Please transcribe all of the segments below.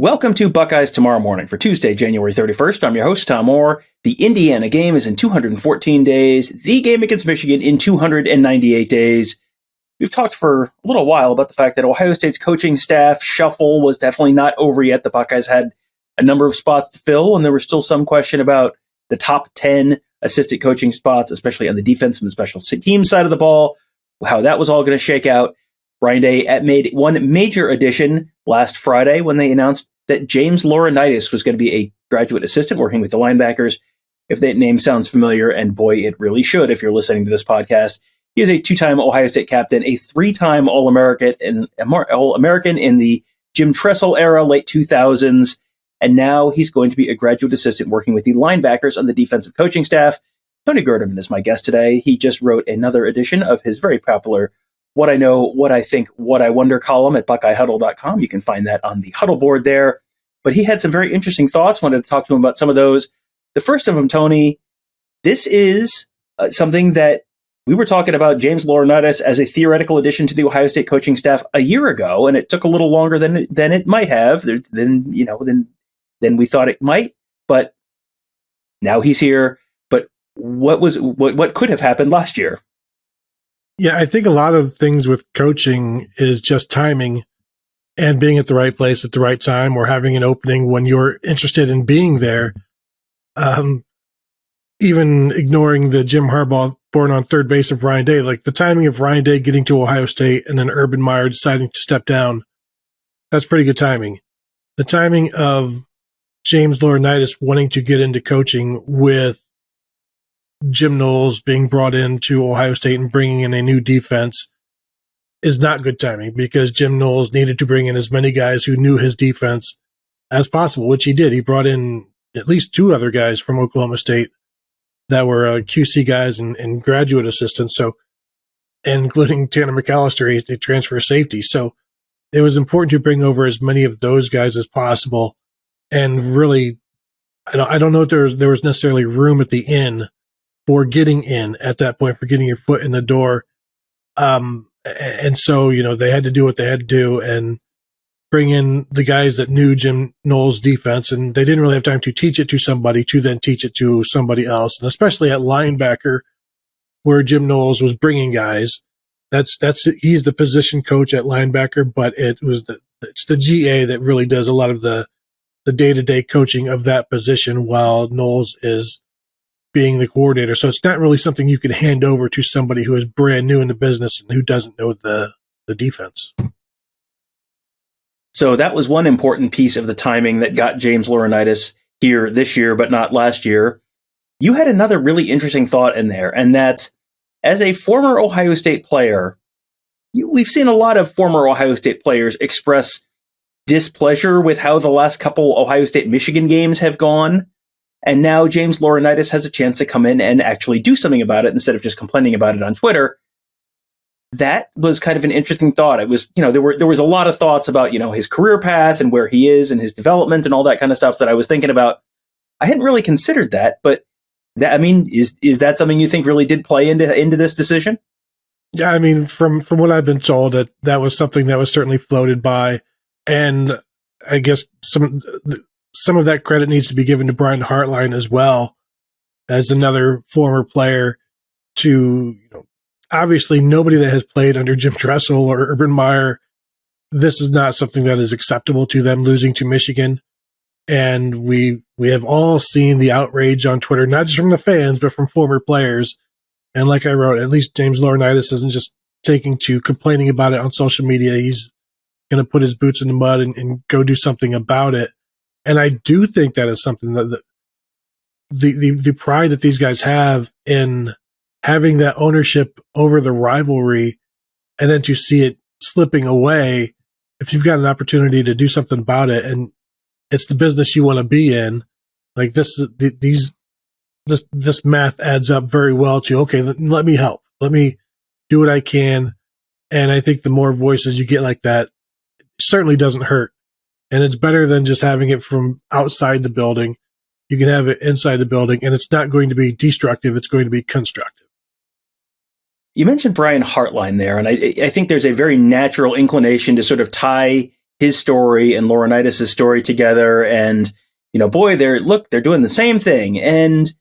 Welcome to Buckeyes Tomorrow Morning for Tuesday, January 31st. I'm your host, Tom Moore. The Indiana game is in 214 days. The game against Michigan in 298 days. We've talked for a little while about the fact that Ohio State's coaching staff shuffle was definitely not over yet. The Buckeyes had a number of spots to fill, and there was still some question about the top 10 assistant coaching spots, especially on the defensive and special team side of the ball, how that was all going to shake out. Ryan Day made one major addition last Friday when they announced that James Laurinaitis was going to be a graduate assistant working with the linebackers. If that name sounds familiar, and boy, it really should if you're listening to this podcast, he is a two-time Ohio State captain, a three-time All-American in the Jim Tressel era, late 2000s, and now he's going to be a graduate assistant working with the linebackers on the defensive coaching staff. Tony Gerdeman is my guest today. He just wrote another edition of his very popular What I Know, What I Think, What I Wonder column at BuckeyeHuddle.com. You can find that on the Huddle board there. But he had some very interesting thoughts. Wanted to talk to him about some of those. The first of them, Tony, this is something that we were talking about James Laurinaitis as a theoretical addition to the Ohio State coaching staff a year ago, and it took a little longer than it might have, than we thought it might. But now he's here. But what could have happened last year? Yeah, I think a lot of things with coaching is just timing and being at the right place at the right time, or having an opening when you're interested in being there. Even ignoring the Jim Harbaugh born on third base of Ryan Day, like the timing of Ryan Day getting to Ohio State and then Urban Meyer deciding to step down, that's pretty good timing. The timing of James Laurinaitis wanting to get into coaching with Jim Knowles being brought into Ohio State and bringing in a new defense is not good timing, because Jim Knowles needed to bring in as many guys who knew his defense as possible, which he did. He brought in at least two other guys from Oklahoma State that were QC guys and graduate assistants, so including Tanner McAllister, a transfer safety. So it was important to bring over as many of those guys as possible. And really, I don't know if there was necessarily room at the inn for getting in at that point, for getting your foot in the door. And so, they had to do what they had to do and bring in the guys that knew Jim Knowles' defense, and they didn't really have time to teach it to somebody to then teach it to somebody else. And especially at linebacker, where Jim Knowles was bringing guys, he's the position coach at linebacker, but it's the GA that really does a lot of the day-to-day coaching of that position, while Knowles is being the coordinator. So it's not really something you can hand over to somebody who is brand new in the business and who doesn't know the defense. So that was one important piece of the timing that got James Laurinaitis here this year, but not last year. You had another really interesting thought in there, and that's, as a former Ohio State player, we've seen a lot of former Ohio State players express displeasure with how the last couple Ohio State-Michigan games have gone. And now James Laurinaitis has a chance to come in and actually do something about it instead of just complaining about it on Twitter. That was kind of an interesting thought. It was, there was a lot of thoughts about, his career path and where he is and his development and all that kind of stuff that I was thinking about. I hadn't really considered that, but is that something you think really did play into this decision? Yeah, from what I've been told, that was something that was certainly floated by, and I guess some of that credit needs to be given to Brian Hartline as well, as another former player. To obviously, nobody that has played under Jim Tressel or Urban Meyer, this is not something that is acceptable to them, losing to Michigan. And we have all seen the outrage on Twitter, not just from the fans, but from former players. And like I wrote, at least James Laurinaitis isn't just taking to complaining about it on social media. He's going to put his boots in the mud and go do something about it. And I do think that is something that the pride that these guys have in having that ownership over the rivalry, and then to see it slipping away, if you've got an opportunity to do something about it, and it's the business you want to be in, like this math adds up very well to, okay, let me help. Let me do what I can. And I think the more voices you get like that, it certainly doesn't hurt. And it's better than just having it from outside the building. You can have it inside the building, and it's not going to be destructive. It's going to be constructive. You mentioned Brian Hartline there, and I think there's a very natural inclination to sort of tie his story and Laurinaitis' story together, and boy, they're doing the same thing, and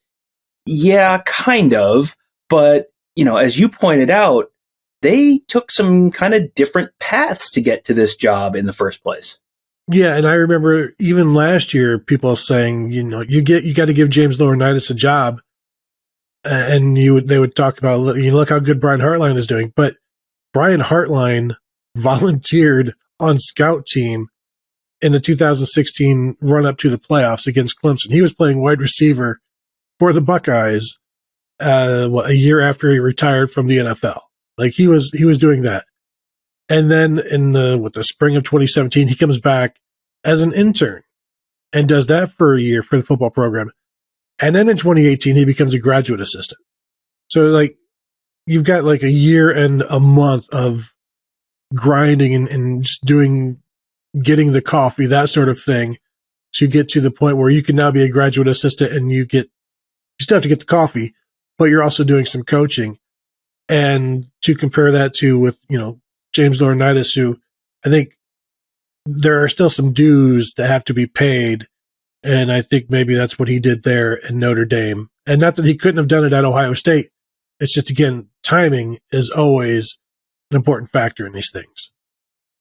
yeah, kind of, but as you pointed out, they took some kind of different paths to get to this job in the first place. Yeah, and I remember even last year, people saying, you got to give James Laurinaitis a job, and they would talk about, look how good Brian Hartline is doing, but Brian Hartline volunteered on scout team in the 2016 run up to the playoffs against Clemson. He was playing wide receiver for the Buckeyes a year after he retired from the NFL. Like he was doing that. And then in the spring of 2017, he comes back as an intern and does that for a year for the football program. And then in 2018, he becomes a graduate assistant. So like you've got like a year and a month of grinding and just getting the coffee, that sort of thing, to get to the point where you can now be a graduate assistant and you still have to get the coffee, but you're also doing some coaching. And to compare that to with, James Laurinaitis, who I think there are still some dues that have to be paid. And I think maybe that's what he did there in Notre Dame. And not that he couldn't have done it at Ohio State. It's just, again, timing is always an important factor in these things.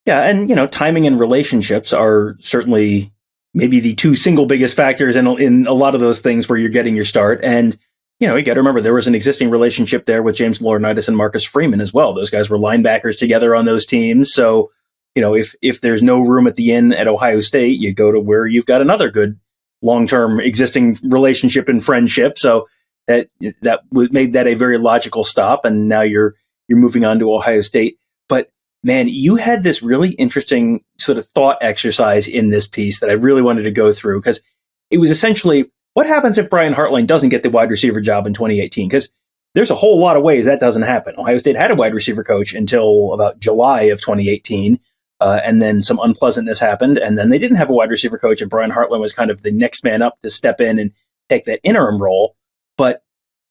Yeah, and timing and relationships are certainly maybe the two single biggest factors in a lot of those things where you're getting your start. And you got to remember there was an existing relationship there with James Laurinaitis and Marcus Freeman as well. Those guys were linebackers together on those teams. So if there's no room at the inn at Ohio State, you go to where you've got another good long-term existing relationship and friendship. So that made that a very logical stop. And now you're moving on to Ohio State. But man, you had this really interesting sort of thought exercise in this piece that I really wanted to go through, because it was essentially, what happens if Brian Hartline doesn't get the wide receiver job in 2018? Because there's a whole lot of ways that doesn't happen. Ohio State had a wide receiver coach until about July of 2018, and then some unpleasantness happened, and then they didn't have a wide receiver coach, and Brian Hartline was kind of the next man up to step in and take that interim role. But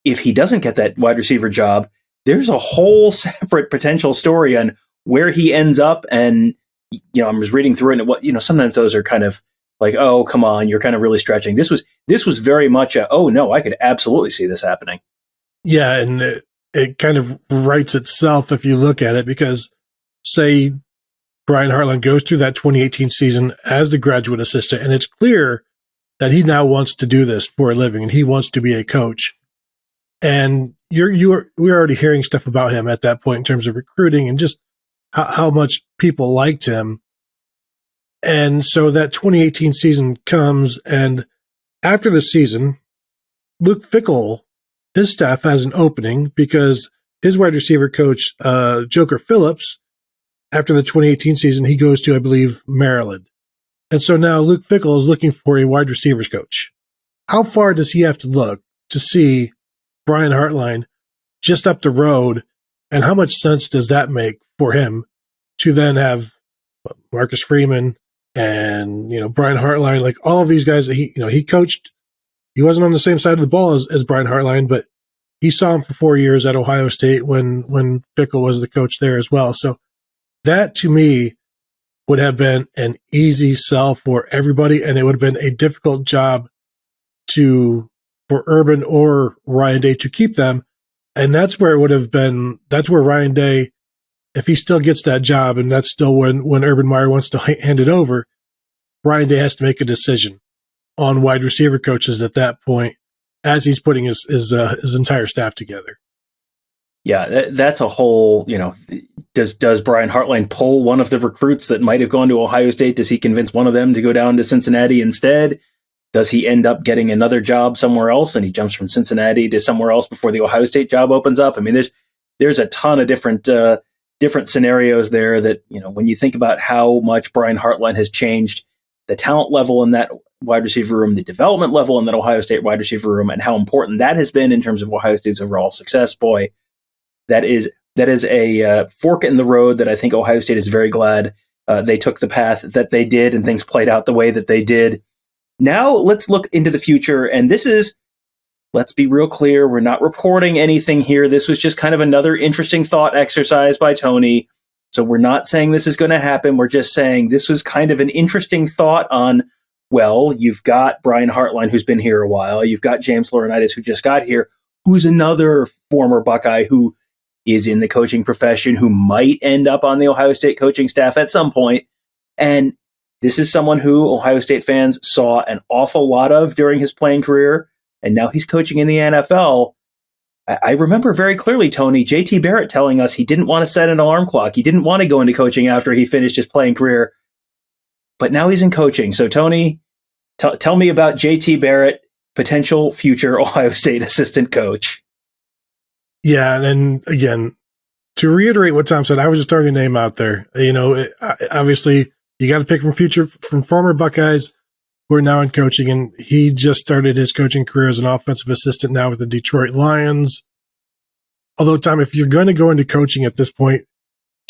if he doesn't get that wide receiver job, there's a whole separate potential story on where he ends up. And I was reading through it, and what sometimes those are kind of like, oh, come on, you're kind of really stretching. This was very much oh no, I could absolutely see this happening. Yeah, and it kind of writes itself if you look at it, because say Brian Hartline goes through that 2018 season as the graduate assistant, and it's clear that he now wants to do this for a living and he wants to be a coach. And we're already hearing stuff about him at that point in terms of recruiting and just how much people liked him. And so that 2018 season comes, and after the season, Luke Fickell, his staff has an opening because his wide receiver coach, Joker Phillips, after the 2018 season, he goes to, I believe, Maryland. And so now Luke Fickell is looking for a wide receivers coach. How far does he have to look to see Brian Hartline just up the road? And how much sense does that make for him to then have Marcus Freeman and, Brian Hartline, like all of these guys that he coached? He wasn't on the same side of the ball as Brian Hartline, but he saw him for 4 years at Ohio State when Fickell was the coach there as well. So that to me would have been an easy sell for everybody, and it would have been a difficult job for Urban or Ryan Day to keep them. And that's where it would have been. That's where Ryan Day, if he still gets that job, and that's still when Urban Meyer wants to hand it over, Ryan Day has to make a decision on wide receiver coaches at that point as he's putting his entire staff together. Yeah, that's a whole, does Brian Hartline pull one of the recruits that might have gone to Ohio State? Does he convince one of them to go down to Cincinnati instead? Does he end up getting another job somewhere else and he jumps from Cincinnati to somewhere else before the Ohio State job opens up? I mean, there's a ton of different scenarios there that, when you think about how much Brian Hartline has changed the talent level in that wide receiver room, the development level in that Ohio State wide receiver room, and how important that has been in terms of Ohio State's overall success, boy, that is a fork in the road that I think Ohio State is very glad they took the path that they did and things played out the way that they did. Now let's look into the future. And let's be real clear, we're not reporting anything here. This was just kind of another interesting thought exercise by Tony. So we're not saying this is going to happen. We're just saying this was kind of an interesting thought on, well, you've got Brian Hartline, who's been here a while. You've got James Laurinaitis, who just got here, who's another former Buckeye who is in the coaching profession, who might end up on the Ohio State coaching staff at some point. And this is someone who Ohio State fans saw an awful lot of during his playing career, and now he's coaching in the NFL. I remember very clearly, Tony, JT Barrett telling us he didn't want to set an alarm clock. He didn't want to go into coaching after he finished his playing career. But now he's in coaching. So, Tony, tell me about JT Barrett, potential future Ohio State assistant coach. Yeah, and again, to reiterate what Tom said, I was just throwing a name out there. Obviously, you got to pick from former Buckeyes who are now in coaching, and he just started his coaching career as an offensive assistant now with the Detroit Lions. Although, Tom, if you're going to go into coaching at this point,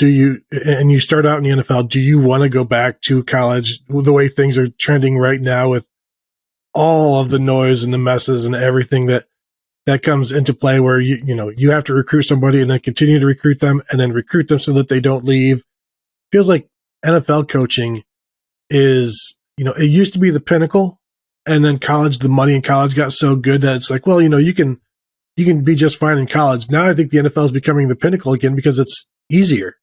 and you start out in the NFL, do you want to go back to college the way things are trending right now with all of the noise and the messes and everything that comes into play, where you have to recruit somebody and then continue to recruit them and then recruit them so that they don't leave? Feels like NFL coaching is, it used to be the pinnacle, and then the money in college got so good that it's like, well, you can be just fine in college. Now I think the NFL is becoming the pinnacle again because it's easier.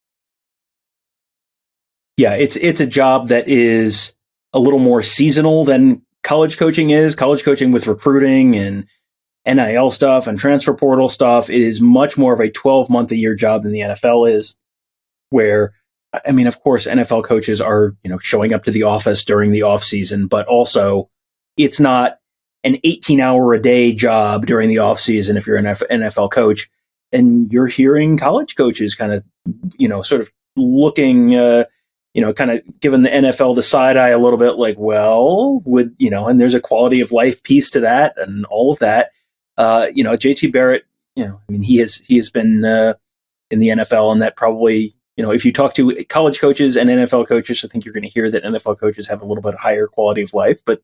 Yeah, it's a job that is a little more seasonal than college coaching is. College coaching with recruiting and NIL stuff and transfer portal stuff, it is much more of a 12-month-a-year job than the NFL is, where, I mean, of course, NFL coaches are, showing up to the office during the off season, but also it's not an 18-hour-a-day job during the off season if you're an NFL coach. And you're hearing college coaches kind of, sort of looking, kind of giving the NFL the side eye a little bit, like, well, and there's a quality of life piece to that and all of that. JT Barrett, he has been in the NFL, and that probably, if you talk to college coaches and NFL coaches, I think you're going to hear that NFL coaches have a little bit higher quality of life. But,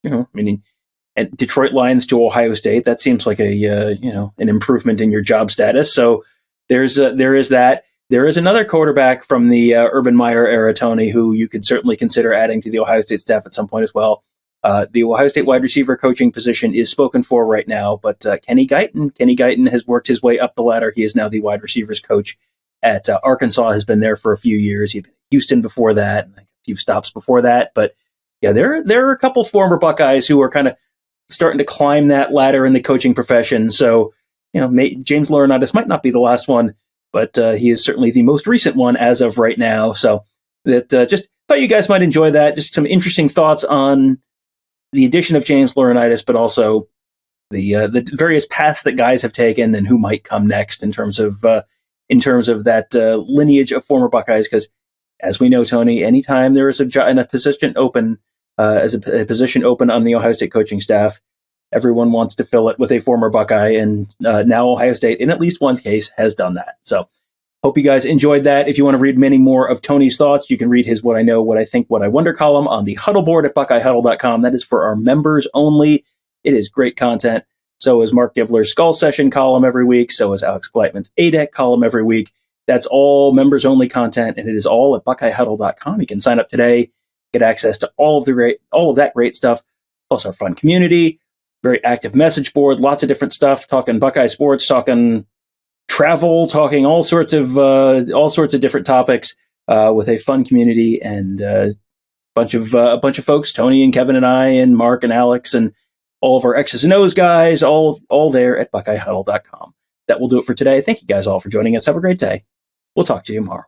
and Detroit Lions to Ohio State, that seems like an improvement in your job status. So there is that. There is another quarterback from the Urban Meyer era, Tony, who you could certainly consider adding to the Ohio State staff at some point as well. The Ohio State wide receiver coaching position is spoken for right now, but Kenny Guyton has worked his way up the ladder. He is now the wide receivers coach at Arkansas, has been there for a few years. He'd been in Houston before that, and a few stops before that. But yeah, there are a couple former Buckeyes who are kind of starting to climb that ladder in the coaching profession. So, James Laurinaitis might not be the last one, but he is certainly the most recent one as of right now. So that just thought you guys might enjoy that. Just some interesting thoughts on the addition of James Laurinaitis, but also the various paths that guys have taken and who might come next in terms of that lineage of former Buckeyes. Because as we know, Tony, anytime there is a position open on the Ohio State coaching staff, everyone wants to fill it with a former Buckeye, and now Ohio State, in at least one case, has done that. So hope you guys enjoyed that. If you want to read many more of Tony's thoughts, you can read his What I Know, What I Think, What I Wonder column on the Huddle board at BuckeyeHuddle.com. That is for our members only. It is great content. So is Mark Givler's Skull Session column every week. So is Alex Gleitman's ADEC column every week. That's all members only content, and it is all at BuckeyeHuddle.com. You can sign up today, get access to all of that great stuff, plus our fun community, very active message board, lots of different stuff, talking Buckeye sports, talking travel, talking all sorts of different topics with a fun community and a bunch of folks, Tony and Kevin and I and Mark and Alex and all of our X's and O's guys, all there at BuckeyeHuddle.com. That will do it for today. Thank you guys all for joining us. Have a great day. We'll talk to you tomorrow.